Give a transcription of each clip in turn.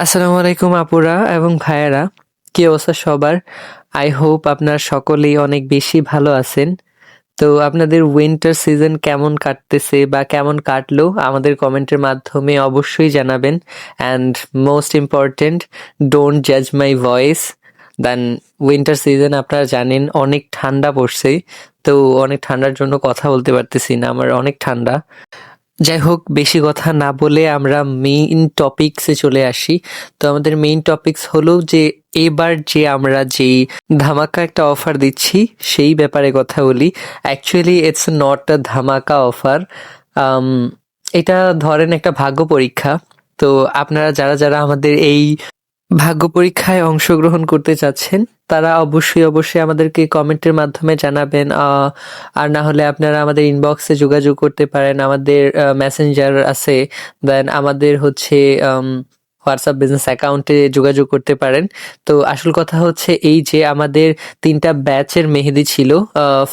আসসালামু আলাইকুম আপুরা এবং ভাইয়েরা, কি অবস্থা সবার? আই হোপ আপনারা সকলেই অনেক বেশি ভালো আছেন। তো আপনাদের উইন্টার সিজন কেমন কাটতেছে বা কেমন কাটলো আমাদের কমেন্টের মাধ্যমে অবশ্যই জানাবেন। অ্যান্ড মোস্ট ইম্পর্টেন্ট, ডোন্ট জাজ my voice. Then winter season আপনারা জানেন অনেক ঠান্ডা পড়ছে, তো অনেক ঠান্ডার জন্য কথা বলতে পারতেছি না, আমার অনেক ঠান্ডা। যাই হোক, বেশি কথা না বলে আমরা মেইন টপিকসে চলে আসি। তো আমাদের মেইন টপিকস হলো যে এবার যে আমরা যেই ধামাকা একটা অফার দিচ্ছি সেই ব্যাপারে কথা বলি। অ্যাকচুয়ালি ইটস নট আ ধামাকা অফার, এটা ধরেন একটা ভাগ্য পরীক্ষা। তো আপনারা যারা যারা আমাদের এই ভাগ্য পরীক্ষায় অংশগ্রহণ করতে চাচ্ছেন তারা অবশ্যই অবশ্যই আমাদেরকে কমেন্টের মাধ্যমে জানাবেন। আর না হলে আপনারা আমাদের ইনবক্সে যোগাযোগ করতে পারেন, আমাদের মেসেঞ্জার আছে, দেন আমাদের হচ্ছে হোয়াটসঅ্যাপ বিজনেস অ্যাকাউন্টে যোগাযোগ করতে পারেন। তো আসল কথা হচ্ছে এই যে আমাদের ৩টা ব্যাচের মেহেদি ছিল,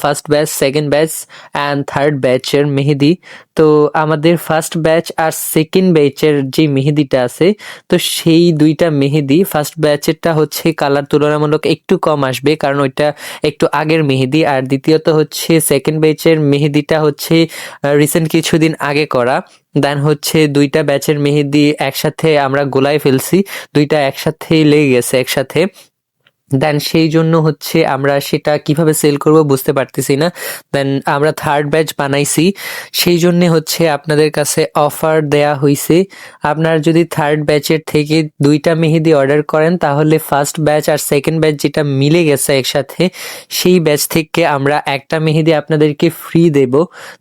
first batch, second batch and third ব্যাচের মেহেদি। তো আমাদের ফার্স্ট ব্যাচ আর সেকেন্ড ব্যাচের যে মেহেদিটা আছে, তো সেই ২টা মেহেদি, ফার্স্ট ব্যাচেরটা হচ্ছে কালার তুলনামূলক একটু কম আসবে কারণ ওইটা একটু আগের মেহেদি। আর দ্বিতীয়ত হচ্ছে সেকেন্ড ব্যাচের মেহেদিটা হচ্ছে রিসেন্ট কিছুদিন আগে করা। দেন হচ্ছে ২টা ব্যাচের মেহেদি একসাথে আমরা গোলায় ফেলছি, ২টা একসাথেই লেগে গেছে একসাথে। দেন সেই জন্য হচ্ছে আমরা সেটা কিভাবে সেল করব বুঝতে পারতেছি না। দেন আমরা থার্ড ব্যাচ বানাইছি, সেই জন্যে হচ্ছে আপনাদের কাছে অফার দেয়া হইছে। আপনারা যদি থার্ড ব্যাচের থেকে ২টা মেহেদি অর্ডার করেন তাহলে ফার্স্ট ব্যাচ আর সেকেন্ড ব্যাচ যেটা মিলে গেছে একসাথে, সেই ব্যাচ থেকে আমরা একটা মেহেদি আপনাদেরকে ফ্রি দেব।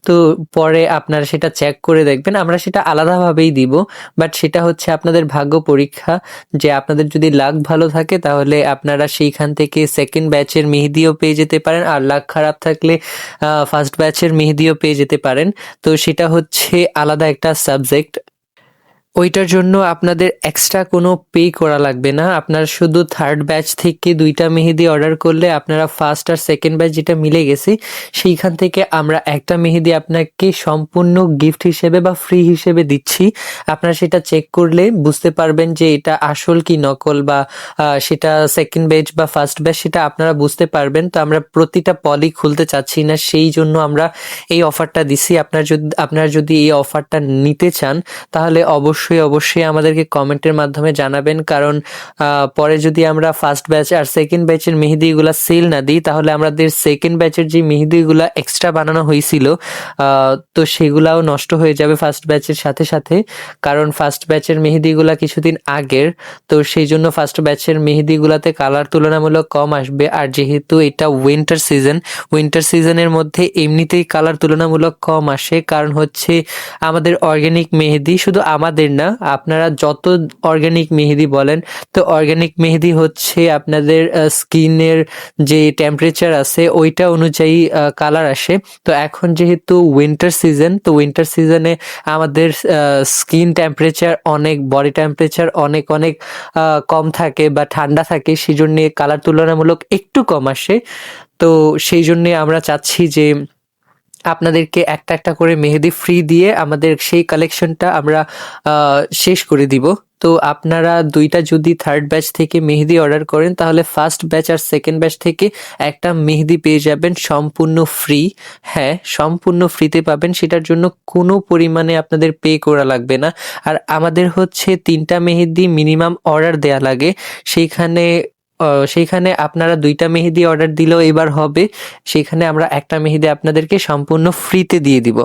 তো পরে আপনারা সেটা চেক করে দেখবেন, আমরা সেটা আলাদাভাবেই দিব। বাট সেটা হচ্ছে আপনাদের ভাগ্য পরীক্ষা, যে আপনাদের যদি লাক ভালো থাকে তাহলে আপনারা সেইখান থেকে সেকেন্ড ব্যাচের মেহেদিও পেয়ে যেতে পারেন, আর লাক খারাপ থাকলে ফার্স্ট ব্যাচের মেহেদিও পেয়ে যেতে পারেন। তো সেটা হচ্ছে আলাদা একটা সাবজেক্ট, ওইটার জন্য আপনাদের এক্সট্রা কোনো পে করা লাগবে না। আপনারা শুধু থার্ড ব্যাচ থেকে ২টা মেহেদি অর্ডার করলে আপনারা ফার্স্ট আর সেকেন্ড ব্যাচ যেটা মিলে গেছে সেইখান থেকে আমরা একটা মেহেদি আপনাকে সম্পূর্ণ গিফট হিসেবে বা ফ্রি হিসেবে দিচ্ছি। আপনারা সেটা চেক করলে বুঝতে পারবেন যে এটা আসল কি নকল, বা সেটা সেকেন্ড ব্যাচ বা ফার্স্ট ব্যাচ সেটা আপনারা বুঝতে পারবেন। তো আমরা প্রতিটা পলি খুলতে চাচ্ছি না, সেই জন্য আমরা এই অফারটা দিছি। আপনারা যদি এই অফারটা নিতে চান তাহলে অবশ্যই অবশ্যই আমাদেরকে কমেন্টের মাধ্যমে জানাবেন, কারণ পরে যদি আমরা ফার্স্ট ব্যাচ আর সেকেন্ড ব্যাচের মেহেদিগুলা সেল না দিই তাহলে আমাদের সেকেন্ড ব্যাচের যে মেহেদিগুলা এক্সট্রা বানানো হয়েছিল তো সেগুলাও নষ্ট হয়ে যাবে ফার্স্ট ব্যাচের সাথে সাথে, কারণ ফার্স্ট ব্যাচের মেহেদিগুলা কিছুদিন আগের। তো সেই জন্য ফার্স্ট ব্যাচের মেহেদিগুলাতে কালার তুলনামূলক কম আসবে। আর যেহেতু এটা উইন্টার সিজনের মধ্যে এমনিতেই কালার তুলনামূলক কম আসে, কারণ হচ্ছে আমাদের অর্গ্যানিক মেহেদি, শুধু আমাদের না, আপনারা যত অর্গ্যানিক মেহেদি বলেন, তো অর্গ্যানিক মেহেদি হচ্ছে আপনাদের স্কিনের যে টেম্পারেচার আছে ওইটা অনুযায়ী কালার আসে। তো এখন যেহেতু উইন্টার সিজন, তো উইন্টার সিজনে আমাদের স্কিন টেম্পারেচার অনেক, বডি টেম্পারেচার অনেক অনেক কম থাকে বা ঠান্ডা থাকে, সেই জন্য কালার তুলনামূলক একটু কম আসে। তো সেই জন্যে আমরা চাচ্ছি যে আপনাদেরকে একটা একটা করে মেহেদি ফ্রি দিয়ে আমাদের সেই কালেকশনটা আমরা শেষ করে দিব। তো আপনারা ২টা যদি থার্ড ব্যাচ থেকে মেহেদি অর্ডার করেন তাহলে ফার্স্ট ব্যাচ আর সেকেন্ড ব্যাচ থেকে একটা মেহেদি পেয়ে যাবেন সম্পূর্ণ ফ্রি। হ্যাঁ, সম্পূর্ণ ফ্রিতে পাবেন, সেটার জন্য কোনো পরিমাণে আপনাদের পে করা লাগবে না। আর আমাদের হচ্ছে ৩টা মেহেদি মিনিমাম অর্ডার দেয়া লাগে, সেইখানে আপনারা ২টা মেহেদি অর্ডার দিলেও এবার হবে, সেখানে আমরা একটা মেহেদি আপনাদেরকে সম্পূর্ণ ফ্রিতে দিয়ে দিব।